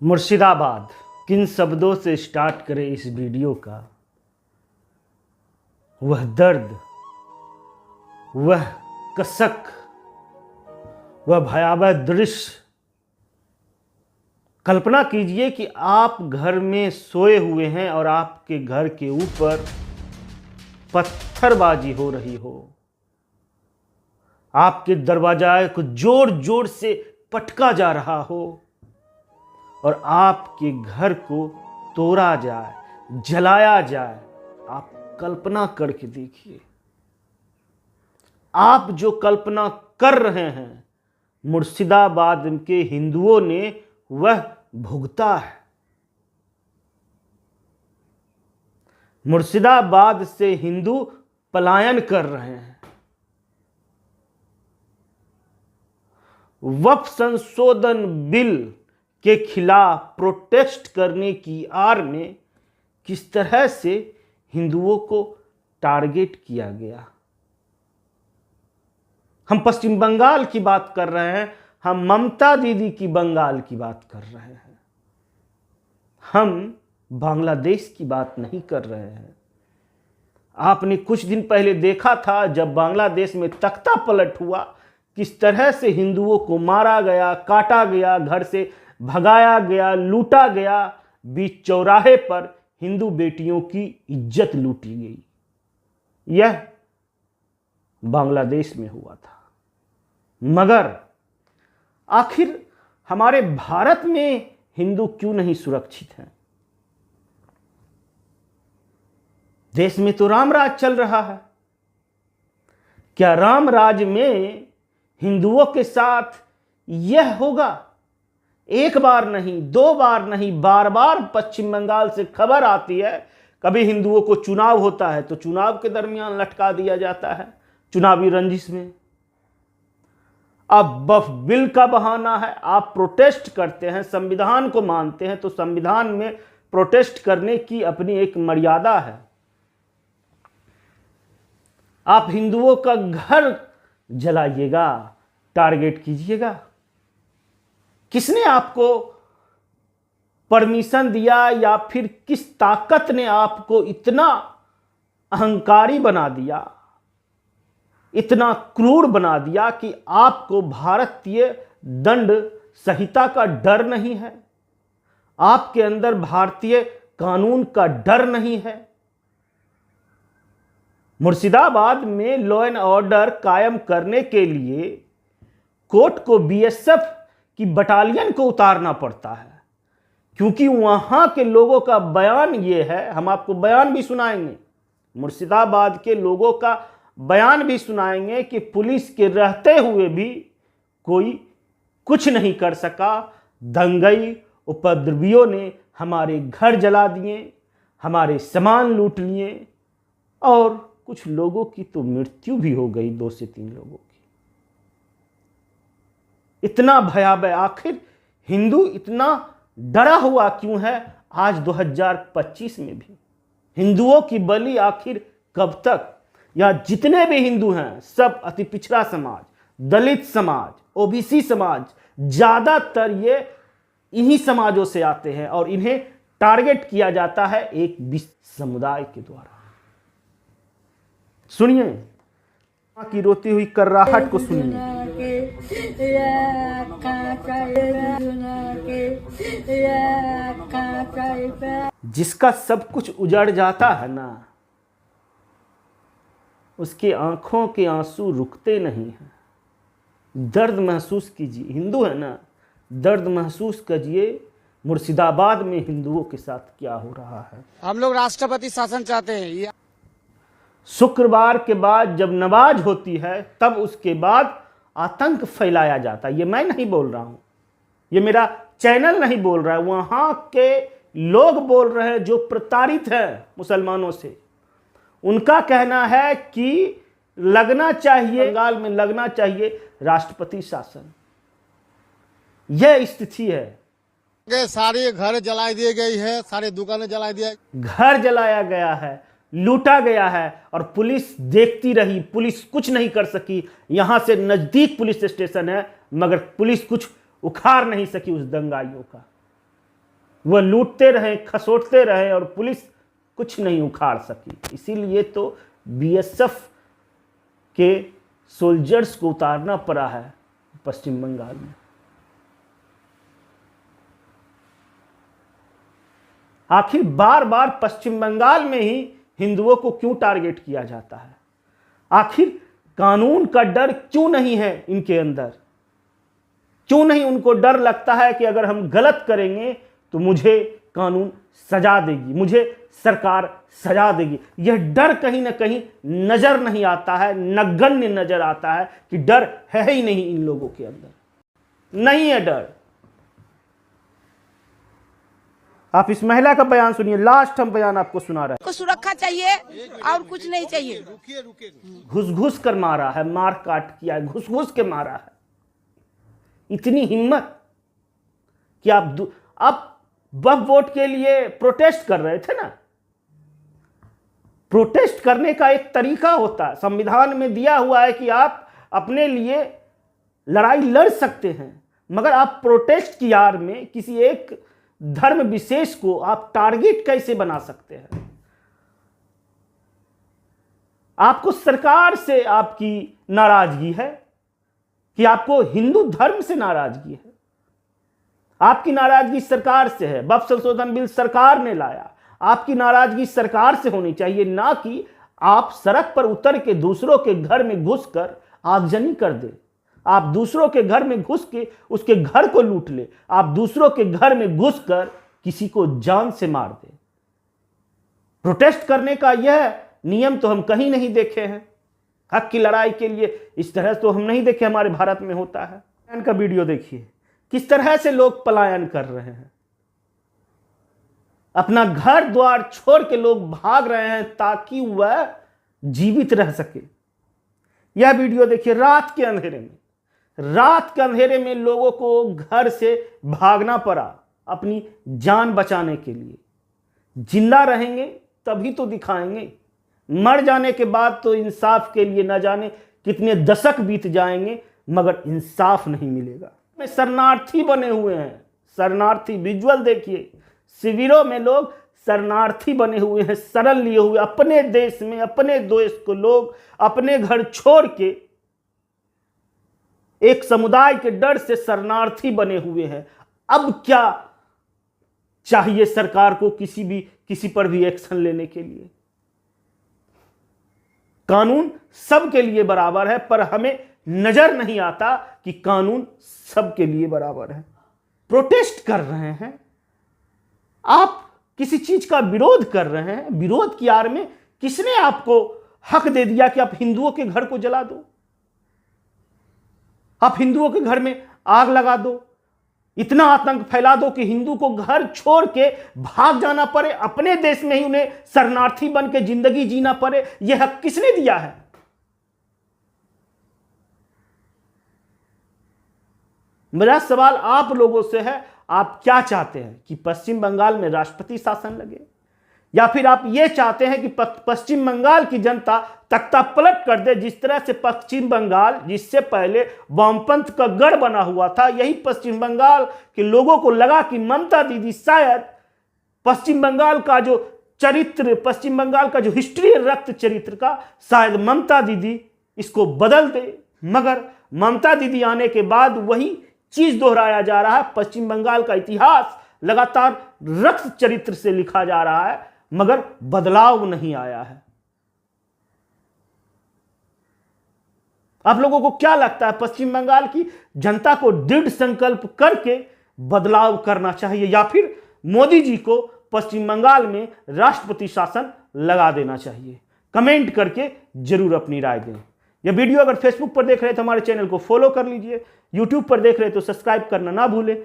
मुर्शिदाबाद, किन शब्दों से स्टार्ट करें इस वीडियो का। वह दर्द, वह कसक, वह भयावह दृश्य। कल्पना कीजिए कि आप घर में सोए हुए हैं और आपके घर के ऊपर पत्थरबाजी हो रही हो, आपके दरवाजा को जोर जोर से पटका जा रहा हो और आपके घर को तोड़ा जाए, जलाया जाए। आप कल्पना करके देखिए, आप जो कल्पना कर रहे हैं मुर्शिदाबाद के हिंदुओं ने वह भुगता है। मुर्शिदाबाद से हिंदू पलायन कर रहे हैं। वक्फ संशोधन बिल के खिलाफ प्रोटेस्ट करने की आड़ में किस तरह से हिंदुओं को टारगेट किया गया। हम पश्चिम बंगाल की बात कर रहे हैं, हम ममता दीदी की बंगाल की बात कर रहे हैं, हम बांग्लादेश की बात नहीं कर रहे हैं। आपने कुछ दिन पहले देखा था जब बांग्लादेश में तख्ता पलट हुआ, किस तरह से हिंदुओं को मारा गया, काटा गया, घर से भगाया गया, लूटा गया। बीच चौराहे पर हिंदू बेटियों की इज्जत लूटी गई। यह बांग्लादेश में हुआ था। मगर आखिर हमारे भारत में हिंदू क्यों नहीं सुरक्षित हैं? देश में तो राम राज चल रहा है। क्या राम राज में हिंदुओं के साथ यह होगा? एक बार नहीं, दो बार नहीं, बार बार पश्चिम बंगाल से खबर आती है। कभी हिंदुओं को चुनाव होता है तो चुनाव के दरमियान लटका दिया जाता है, चुनावी रंजिश में। अब वक्फ बिल का बहाना है, आप प्रोटेस्ट करते हैं, संविधान को मानते हैं तो संविधान में प्रोटेस्ट करने की अपनी एक मर्यादा है। आप हिंदुओं का घर जलाइएगा, टारगेट कीजिएगा। किसने आपको परमिशन दिया या फिर किस ताकत ने आपको इतना अहंकारी बना दिया, इतना क्रूर बना दिया कि आपको भारतीय दंड संहिता का डर नहीं है, आपके अंदर भारतीय कानून का डर नहीं है। मुर्शिदाबाद में लॉ एंड ऑर्डर कायम करने के लिए कोर्ट को बीएसएफ की बटालियन को उतारना पड़ता है, क्योंकि वहां के लोगों का बयान ये है। हम आपको बयान भी सुनाएंगे, मुर्शिदाबाद के लोगों का बयान भी सुनाएंगे कि पुलिस के रहते हुए भी कोई कुछ नहीं कर सका। दंगई उपद्रवियों ने हमारे घर जला दिए, हमारे सामान लूट लिए और कुछ लोगों की तो मृत्यु भी हो गई, 2 से 3 लोगों की। इतना भयावह, आखिर हिंदू इतना डरा हुआ क्यों है? आज 2025 में भी हिंदुओं की बलि आखिर कब तक? या जितने भी हिंदू हैं सब अति पिछड़ा समाज, दलित समाज, ओबीसी समाज, ज्यादातर ये इन्हीं समाजों से आते हैं और इन्हें टारगेट किया जाता है एक विशेष समुदाय के द्वारा। सुनिए की रोती हुई कर्राहट को सुनिए। जिसका सब कुछ उजड़ जाता है ना, उसकी आंखों के आंसू रुकते नहीं हैं। दर्द महसूस कीजिए, हिंदू है ना, दर्द महसूस कीजिए। मुर्शिदाबाद में हिंदुओं के साथ क्या हो रहा है। हम लोग राष्ट्रपति शासन चाहते हैं। शुक्रवार के बाद जब नमाज होती है तब उसके बाद आतंक फैलाया जाता है। ये मैं नहीं बोल रहा हूं, ये मेरा चैनल नहीं बोल रहा है, वहां के लोग बोल रहे हैं जो प्रताड़ित हैं मुसलमानों से। उनका कहना है कि लगना चाहिए, बंगाल में लगना चाहिए राष्ट्रपति शासन। यह स्थिति है। सारे घर जला दिए गई है, सारे दुकानें जला दिया, घर जलाया गया है, लूटा गया है और पुलिस देखती रही, पुलिस कुछ नहीं कर सकी। यहां से नजदीक पुलिस स्टेशन है मगर पुलिस कुछ उखाड़ नहीं सकी उस दंगाइयों का। वह लूटते रहे, खसोटते रहे और पुलिस कुछ नहीं उखाड़ सकी। इसीलिए तो बीएसएफ के सोल्जर्स को उतारना पड़ा है पश्चिम बंगाल में। आखिर बार बार पश्चिम बंगाल में ही हिंदुओं को क्यों टारगेट किया जाता है? आखिर कानून का डर क्यों नहीं है इनके अंदर? क्यों नहीं उनको डर लगता है कि अगर हम गलत करेंगे तो मुझे कानून सजा देगी, मुझे सरकार सजा देगी? यह डर कहीं ना कहीं नजर नहीं आता है, नगण्य नजर आता है कि डर है ही नहीं इन लोगों के अंदर, नहीं है डर। आप इस महिला का बयान सुनिए, लास्ट हम बयान आपको सुना रहे हैं। को सुरक्षा चाहिए और कुछ नहीं चाहिए। घुस घुस कर मारा है, मार काट किया है, घुस घुस के मारा है। इतनी हिम्मत कि आप वक्फ बोर्ड के लिए प्रोटेस्ट कर रहे थे ना। प्रोटेस्ट करने का एक तरीका होता है, संविधान में दिया हुआ है कि आप अपने लिए लड़ाई लड़ सकते हैं, मगर आप प्रोटेस्ट की आड़ में किसी एक धर्म विशेष को आप टारगेट कैसे बना सकते हैं? आपको सरकार से आपकी नाराजगी है कि आपको हिंदू धर्म से नाराजगी है? आपकी नाराजगी सरकार से है, वक्फ संशोधन बिल सरकार ने लाया। आपकी नाराजगी सरकार से होनी चाहिए, ना कि आप सड़क पर उतर के दूसरों के घर में घुसकर आगजनी कर दे। आप दूसरों के घर में घुस के उसके घर को लूट ले। आप दूसरों के घर में घुसकर किसी को जान से मार दे। प्रोटेस्ट करने का यह नियम तो हम कहीं नहीं देखे हैं। हक की लड़ाई के लिए इस तरह तो हम नहीं देखे हमारे भारत में होता है। इनका वीडियो देखिए, किस तरह से लोग पलायन कर रहे हैं। अपना घर द्वार छोड़ के लोग भाग रहे हैं ताकि वह जीवित रह सके। यह वीडियो देखिए, रात के अंधेरे में लोगों को घर से भागना पड़ा अपनी जान बचाने के लिए। जिंदा रहेंगे तभी तो दिखाएंगे, मर जाने के बाद तो इंसाफ के लिए न जाने कितने दशक बीत जाएंगे मगर इंसाफ नहीं मिलेगा। में शरणार्थी बने हुए हैं, शरणार्थी। विजुअल देखिए, शिविरों में लोग शरणार्थी बने हुए हैं, शरण लिए हुए अपने देश में। अपने देश को लोग अपने घर छोड़ के एक समुदाय के डर से शरणार्थी बने हुए हैं। अब क्या चाहिए सरकार को किसी पर भी एक्शन लेने के लिए? कानून सबके लिए बराबर है, पर हमें नजर नहीं आता कि कानून सबके लिए बराबर है। प्रोटेस्ट कर रहे हैं, आप किसी चीज का विरोध कर रहे हैं, विरोध की आड़ में किसने आपको हक दे दिया कि आप हिंदुओं के घर को जला दो, आप हिंदुओं के घर में आग लगा दो, इतना आतंक फैला दो कि हिंदू को घर छोड़ के भाग जाना पड़े, अपने देश में ही उन्हें शरणार्थी बन के जिंदगी जीना पड़े? यह हक किसने दिया है? मेरा सवाल आप लोगों से है, आप क्या चाहते हैं कि पश्चिम बंगाल में राष्ट्रपति शासन लगे, या फिर आप ये चाहते हैं कि पश्चिम बंगाल की जनता तख्ता पलट कर दे? जिस तरह से पश्चिम बंगाल, जिससे पहले वामपंथ का गढ़ बना हुआ था, यही पश्चिम बंगाल के लोगों को लगा कि ममता दीदी शायद पश्चिम बंगाल का जो चरित्र, पश्चिम बंगाल का जो हिस्ट्री है रक्त चरित्र का, शायद ममता दीदी इसको बदल दे। मगर ममता दीदी आने के बाद वही चीज दोहराया जा रहा है। पश्चिम बंगाल का इतिहास लगातार रक्त चरित्र से लिखा जा रहा है मगर बदलाव नहीं आया है। आप लोगों को क्या लगता है, पश्चिम बंगाल की जनता को दृढ़ संकल्प करके बदलाव करना चाहिए, या फिर मोदी जी को पश्चिम बंगाल में राष्ट्रपति शासन लगा देना चाहिए? कमेंट करके जरूर अपनी राय दें। यह वीडियो अगर फेसबुक पर देख रहे हैं तो हमारे चैनल को फॉलो कर लीजिए, यूट्यूब पर देख रहे हैं तो सब्सक्राइब करना ना भूलें।